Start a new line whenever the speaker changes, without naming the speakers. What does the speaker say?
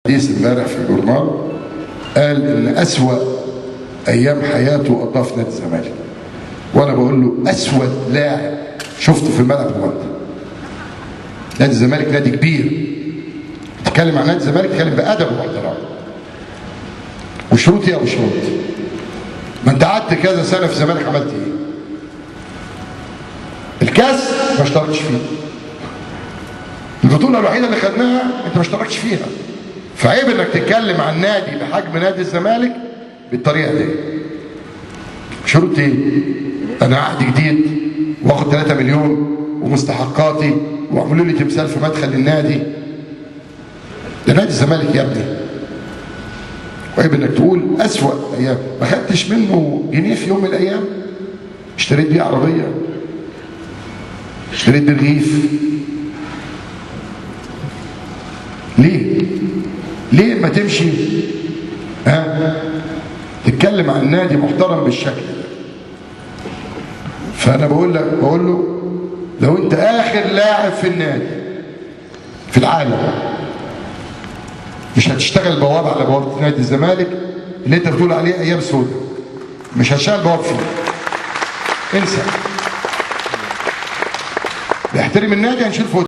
حديث امبارح في الجورنال قال ان اسوأ ايام حياته قضاها في نادي الزمالك، وانا بقول له اسود لاعب شفته في الملعب هو انت. نادي الزمالك نادي كبير، تتكلم عن نادي الزمالك تتكلم بادب واحترام. وشروط يا ابو شروط، ما انت قعدت كذا سنه في الزمالك عملت ايه؟ الكاس ما اشتركتش فيه، البطوله الوحيده اللي خدناها انت ما اشتركتش فيها. فعيب انك تتكلم عن نادي بحجم نادي الزمالك بالطريقه دي. شروط ايه؟ انا عقد جديد واخد 3 مليون ومستحقاتي واعملوا لي تمثال في مدخل النادي. ده نادي الزمالك يا ابني. وعيب انك تقول اسوأ ايام، ما خدتش منه جنيه في يوم من الايام. اشتريت بيه عربيه، اشتريت بيه رغيف. ليه ما تمشي تتكلم عن نادي محترم بالشكل ده؟ فانا بقول له لو انت اخر لاعب في النادي في العالم مش هتشتغل بواب على بوابه نادي الزمالك اللي انت بتقول عليه ايام سوداء، مش هتشتغل بواب فيه، انسى. بيحترم النادي هنشيل فوق